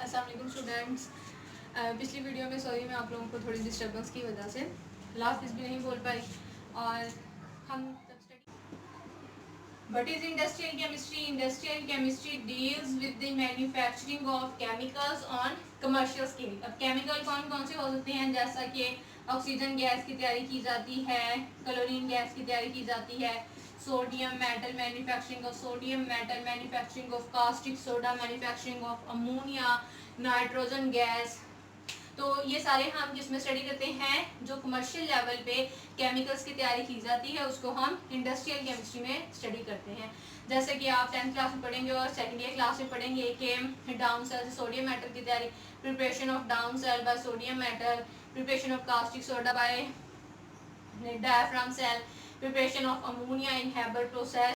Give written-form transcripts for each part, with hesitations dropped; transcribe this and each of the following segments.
अस्सलाम वालेकुम स्टूडेंट्स। पिछली वीडियो में सॉरी मैं आप लोगों को थोड़ी डिस्टर्बेंस की वजह से लास्ट भी नहीं बोल पाई और हम What is industrial chemistry? Industrial chemistry deals with the manufacturing of chemicals on commercial scale. अब केमिकल कौन कौन से हो सकते हैं, जैसा कि ऑक्सीजन गैस की तैयारी की जाती है, क्लोरीन गैस की तैयारी की जाती है, sodium metal manufacturing of sodium metal, manufacturing of caustic soda, manufacturing of ammonia, nitrogen gas. तो ये सारे हम जिसमें स्टडी करते हैं जो कमर्शियल लेवल पे केमिकल्स की तैयारी की जाती है उसको हम इंडस्ट्रियल केमिस्ट्री में स्टडी करते हैं। जैसे कि आप 10th क्लास में पढ़ेंगे और सेकेंड ईयर क्लास में पढ़ेंगे कि डाउन सेल से सोडियम मेटल की तैयारी, preparation of down cell by sodium metal, preparation of caustic soda by diaphragm cell, preparation of ammonia in Haber process,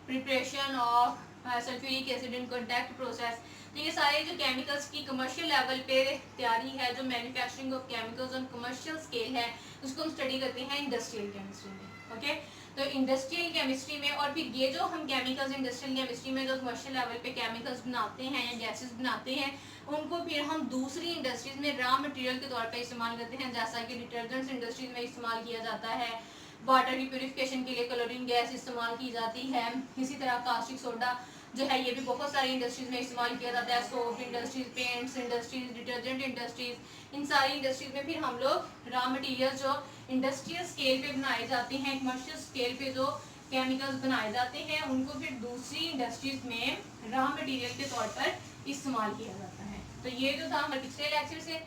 preparation of sulphuric acid in contact process. तो ये सारे जो chemicals की commercial level पे तैयारी है, जो manufacturing of chemicals on commercial scale है, उसको हम स्टडी करते हैं इंडस्ट्रियल केमिस्ट्री में। ओके, तो इंडस्ट्रियल केमिस्ट्री में और फिर ये जो हम केमिकल्स इंडस्ट्रियल केमिस्ट्री में जो कमर्शियल लेवल पे केमिकल्स बनाते हैं या गैसेस बनाते हैं उनको फिर हम दूसरी इंडस्ट्रीज में रॉ मटेरियल के तौर पर इस्तेमाल करते हैं, जैसा कि डिटर्जेंट्स इंडस्ट्रीज में इस्तेमाल किया जाता है, वाटर की प्यूरिफिकेशन के लिए क्लोरीन गैस इस्तेमाल की जाती है, इसी तरह कास्टिक सोडा जो है ये भी बहुत सारी इंडस्ट्रीज में इस्तेमाल किया जाता है, soap industries, paints industries, detergent industries, इन सारी इंडस्ट्रीज में फिर हम लोग रॉ मटेरियल जो इंडस्ट्रियल स्केल पे बनाए जाते हैं, कमर्शियल स्केल पे जो केमिकल्स बनाए जाते हैं उनको फिर दूसरी इंडस्ट्रीज में रॉ मटेरियल के तौर पर इस्तेमाल किया जाता है। तो ये जो था हमारे पिछले लेक्चर से,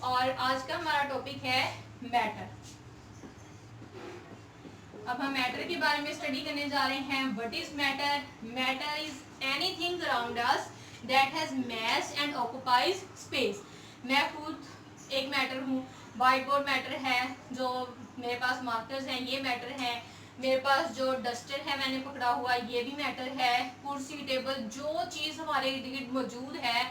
और आज का हमारा टॉपिक है मैटर। अब हम मैटर के बारे में स्टडी करने जा रहे हैं। What is matter? Matter is anything around us that has mass and occupies space. मैं खुद एक मैटर हूँ, व्हाइट बोर्ड मैटर है, जो मेरे पास मार्कर्स हैं ये मैटर है, मेरे पास जो डस्टर है मैंने पकड़ा हुआ ये भी मैटर है, कुर्सी टेबल जो चीज़ हमारे इर्द गिर्द मौजूद है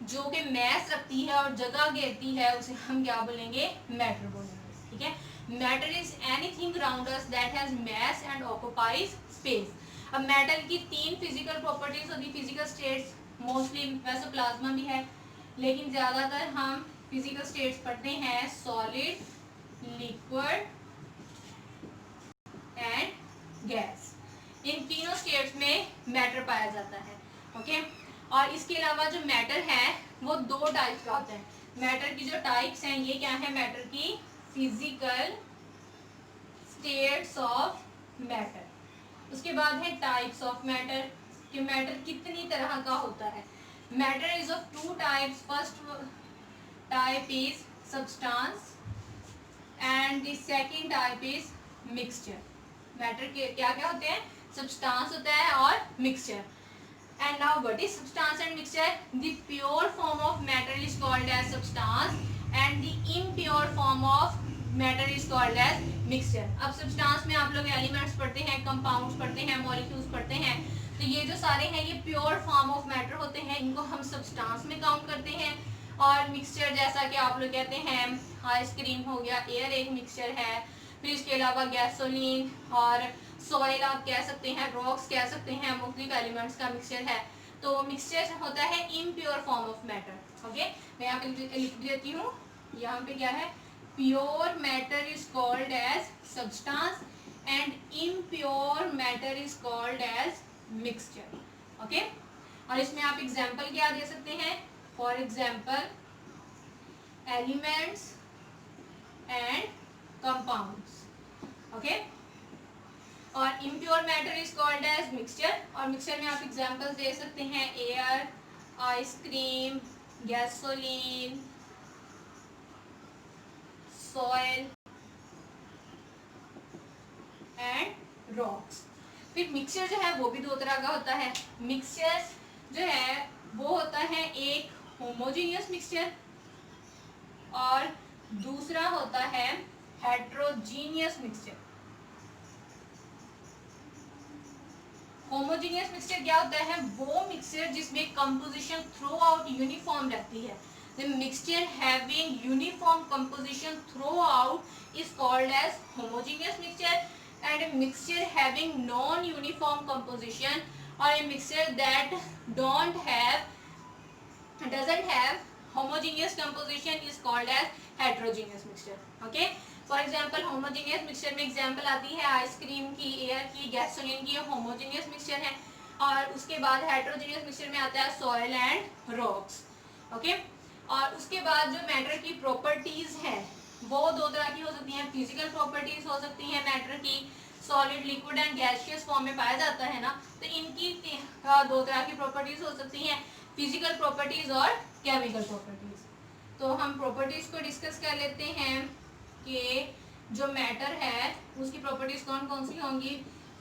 जो कि मैस रखती है और जगह घेरती है उसे हम क्या बोलेंगे? मैटर बोलेंगे। ठीक है, matter is anything around us that has mass and occupies space. अब मेटल की 3 फिजिकल प्रॉपर्टीज होती है, फिजिकल स्टेट्स, मोस्टली वैसे प्लाज्मा भी है लेकिन ज़्यादातर हम फिजिकल स्टेट्स पढ़ते हैं, सॉलिड, लिक्विड एंड गैस। इन तीनों स्टेट्स में मैटर पाया जाता है। ओके, और इसके अलावा जो मैटर है वो 2 टाइप्स का होता है। मैटर की जो टाइप्स हैं ये क्या है? मैटर की फिजिकल स्टेट्स ऑफ मैटर, उसके बाद है टाइप्स ऑफ मैटर कि मैटर कितनी तरह का होता है। Matter is of 2 types. First type is substance and the second type is mixture. Matter के क्या क्या होते हैं? सब्सटेंस होता है और mixture. And now what is substance and mixture? The pure form of matter is called as substance and the impure form of matter is called as mixture. अब substance में आप लोग elements पढ़ते हैं, compounds पढ़ते हैं, molecules पढ़ते हैं, तो ये जो सारे हैं ये pure form of matter होते हैं, इनको हम substance में count करते हैं। और mixture जैसा कि आप लोग कहते हैं आइसक्रीम हो गया, एयर एक mixture है, फिर इसके अलावा गैसोलीन और सॉइल आप कह सकते हैं, रॉक्स कह सकते हैं, मुख्तलिफ एलिमेंट्स का मिक्सचर है। तो मिक्सचर होता है impure form of matter. Okay, मैं यहाँ पे लिख देती हूँ, यहाँ पे क्या है? Pure matter is called as substance and impure matter is called as mixture. Okay, और इसमें आप एग्जाम्पल क्या दे सकते हैं? For example elements and compounds. Okay, और impure matter is called as mixture, और मिक्सचर में आप एग्जांपल्स दे सकते हैं air, ice cream, gasoline, soil and rocks. फिर मिक्सचर जो है वो भी 2 तरह का होता है। मिक्सचर जो है वो होता है एक होमोजेनियस मिक्सचर और दूसरा होता है हेट्रोजीनियस मिक्सचर। होमोजेनियस मिक्सचर क्या होता है? वो मिक्सचर जिसमें कंपोजिशन थ्रू आउट यूनिफॉर्म रहती है। The mixture having uniform composition throughout is called as homogeneous mixture, and a mixture having non-uniform composition or a mixture that don't have doesn't have homogeneous composition is called as heterogeneous mixture. Okay, for example homogeneous mixture में example आती है ice cream की, air की, gasoline की, ये homogeneous mixture है. और उसके बाद हेट्रोजेनियस मिक्सचर में आता है सॉइल एंड रॉक्स. ओके, और उसके बाद जो मैटर की प्रॉपर्टीज है वो दो तरह की हो सकती हैं. फिजिकल प्रॉपर्टीज हो सकती हैं मैटर की, solid, liquid and gaseous form में पाया जाता है ना, तो इनकी दो तरह की प्रॉपर्टीज हो सकती हैं, फिजिकल प्रॉपर्टीज और केमिकल प्रॉपर्टीज. तो हम प्रॉपर्टीज को डिस्कस कर लेते हैं कि जो मैटर है उसकी प्रॉपर्टीज कौन कौन सी होंगी.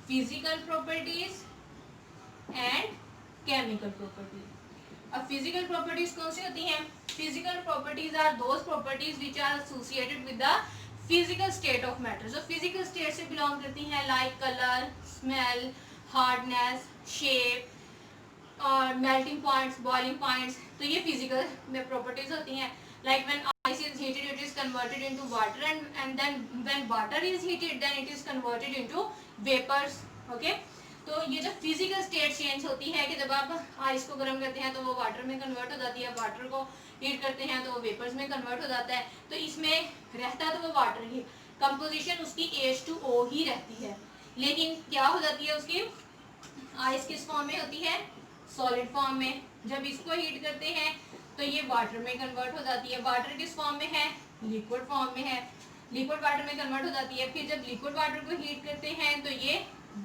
Physical properties and chemical properties. अब फिजिकल प्रॉपर्टीज कौन सी होती हैं. Physical properties are those properties which are associated with the physical state of matter. जो फिजिकल स्टेट से बिलोंग करती हैं, like colour, smell, hardness, shape और मेल्टिंग पॉइंट्स, बॉइलिंग पॉइंट्स. तो ये फिजिकल में प्रॉपर्टीज होती हैं. Like when ice is heated, it is converted into water, and then when water is heated, then it is converted into vapors. Okay, तो ये जो physical state change होती है कि जब आप आइस को गर्म करते हैं तो वो वाटर में कन्वर्ट हो जाती है, वाटर को हीट करते हैं तो वो वेपर्स में कन्वर्ट हो जाता है. तो इसमें रहता है तो वो वाटर ही, कंपोजिशन उसकी H2O ही रहती है. लेकिन क्या हो जाती है उसकी आइस किस फॉर्म में होती है, सॉलिड फॉर्म में. जब इसको हीट करते हैं तो ये वाटर में कन्वर्ट हो जाती है. वाटर किस फॉर्म में है, लिक्विड फॉर्म में है, लिक्विड वाटर में कन्वर्ट हो जाती है. फिर जब लिक्विड वाटर को हीट करते हैं तो ये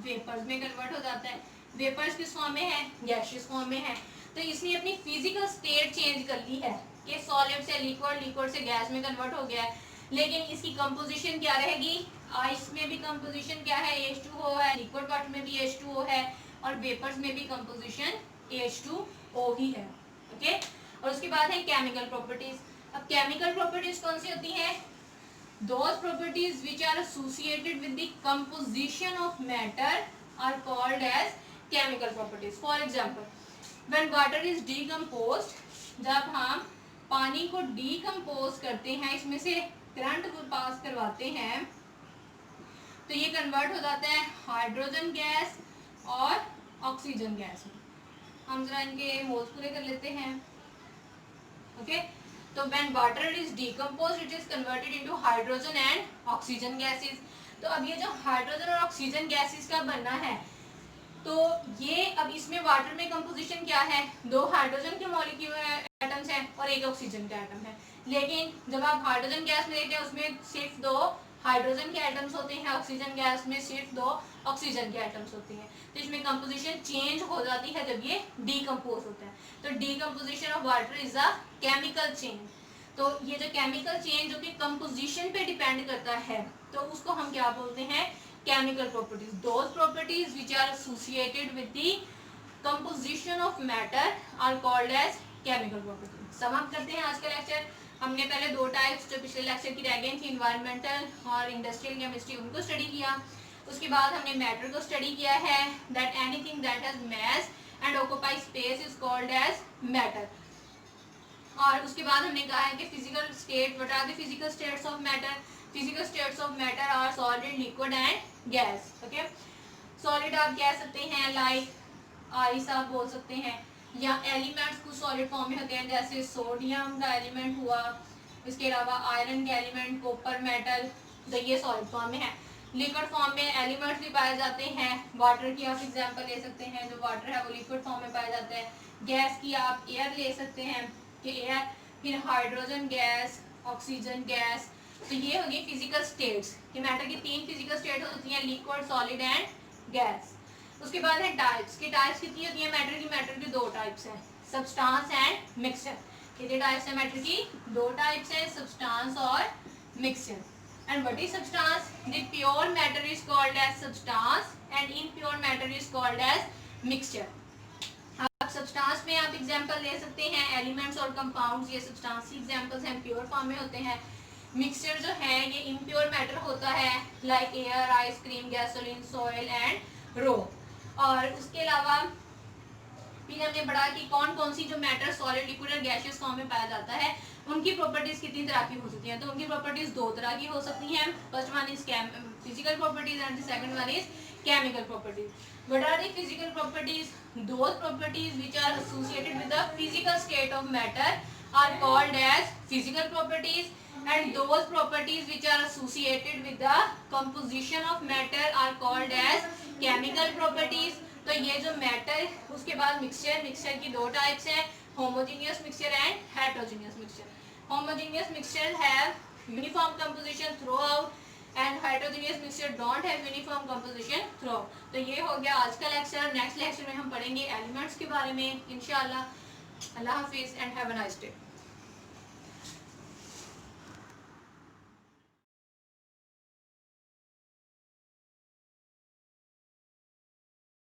वेपर्स में कन्वर्ट हो जाता है. वेपर्स किस फॉर्म में है, गैसियस फॉर्म में है. तो इसने अपनी फिजिकल स्टेट चेंज कर ली है कि सॉलिड से लिक्विड, लिक्विड से गैस में कन्वर्ट हो गया है. लेकिन इसकी कंपोजिशन क्या रहेगी, आइस में भी कंपोजिशन क्या है, H2O है, लिक्विड वाटर में भी H2O है, और वेपर्स में भी कंपोजिशन H2O ही है. ओके, और उसके बाद है केमिकल प्रॉपर्टीज. अब केमिकल प्रॉपर्टीज कौन सी होती हैं, those properties which are associated with the composition of matter are called as chemical properties. For example, when water is decomposed, जब हम पानी को डीकंपोज करते हैं, इसमें से करंट को पास करवाते हैं, तो ये कन्वर्ट हो जाता है हाइड्रोजन गैस और ऑक्सीजन गैस में. हम जरा इनके मोल्स पूरे कर लेते हैं. ओके, तो when water is decomposed it is converted into hydrogen and oxygen gases. तो अब ये जो हाइड्रोजन और ऑक्सीजन गैसेस का बनना है, तो ये अब इसमें वाटर में कंपोजिशन क्या है, दो हाइड्रोजन के मॉलिक्यूल एटम्स हैं और एक ऑक्सीजन का एटम है. लेकिन जब आप हाइड्रोजन गैस में देखते हैं उसमें सिर्फ दो हाइड्रोजन के एटम्स होते हैं, ऑक्सीजन गैस में सिर्फ दो ऑक्सीजन के एटम्स होते हैं. तो इसमें कंपोजिशन चेंज हो जाती है जब ये डीकंपोज होता है. तो decomposition of water is a chemical change. तो ये जो केमिकल चेंज जो कि कंपोजिशन पे डिपेंड करता है, तो उसको हम क्या बोलते हैं, chemical properties. Those properties which are associated with the composition of matter are called as chemical properties. समाप्त करते हैं आज का लेक्चर. हमने पहले दो टाइप्स जो पिछले लेक्चर की रह गई थी, इन्वायरमेंटल और इंडस्ट्रियल केमिस्ट्री, उनको स्टडी किया. उसके बाद हमने मैटर को स्टडी किया है, that anything that has mass and occupy space is called as matter. और उसके बाद हमने कहा है कि physical state, what are the physical states of matter. Physical states of matter are solid, liquid and gas. Okay, solid आप कह सकते हैं लाइक आइस आप बोल सकते हैं, या एलिमेंट्स कुछ सॉलिड फॉर्म में होते हैं जैसे सोडियम का एलिमेंट हुआ, इसके अलावा आयरन का एलिमेंट, कॉपर मेटल, तो ये सॉलिड फॉर्म में है. लिक्विड फॉर्म में एलिमेंट्स भी पाए जाते हैं. वाटर की आप एग्जांपल ले सकते हैं, जो वाटर है वो लिक्विड फॉर्म में पाया जाता है. गैस की आप एयर ले सकते हैं कि एयर, फिर हाइड्रोजन गैस, ऑक्सीजन गैस. तो ये होगी फिजिकल स्टेट्स कि मैटर की तीन फिजिकल स्टेट होती हैं, लिक्विड, सॉलिड एंड गैस. उसके बाद है टाइप्स. की टाइप्स कितनी होती है मैटर की, मैटर की दो टाइप्स हैं, सब्सटेंस एंड मिक्सचर. कितने टाइप्स है मैटर की, दो टाइप्स है, सब्सटेंस और mixture. And what is substance? The pure matter is called as substance and impure matter is called as mixture. आप substance में आप एग्जांपल ले सकते हैं, एलिमेंट्स और कंपाउंड्स, ये substance की एग्जांपल्स हैं, प्योर फॉर्म में होते हैं. मिक्सचर जो है ये इम्प्योर मैटर होता है, like air, ice cream, gasoline, soil and रो. और उसके अलावा फिर हमने पढ़ा कि कौन कौन सी जो मैटर सॉलिड, लिक्विड और गैसियस फॉर्म में पाया जाता है, उनकी प्रॉपर्टीज कितनी तरह की हो सकती हैं. तो उनकी प्रॉपर्टीज दो तरह की हो सकती हैं. First one is physical properties and the second one is chemical properties. What are the physical properties? Those properties which are associated with the physical state of matter are called as physical properties, and those properties which are associated with the composition of matter are called as chemical properties. तो ये जो matter, उसके बाद mixture की दो types हैं, homogeneous mixture and heterogeneous mixture. Homogeneous mixture have uniform composition through out and heterogeneous mixture don't have uniform composition through out. तो ये हो गया आज का लेक्चर. नेक्स्ट लेक्चर में हम पढ़ेंगे एलिमेंट्स के बारे में इंशाल्लाह. अल्लाह हाफिज and have a nice day.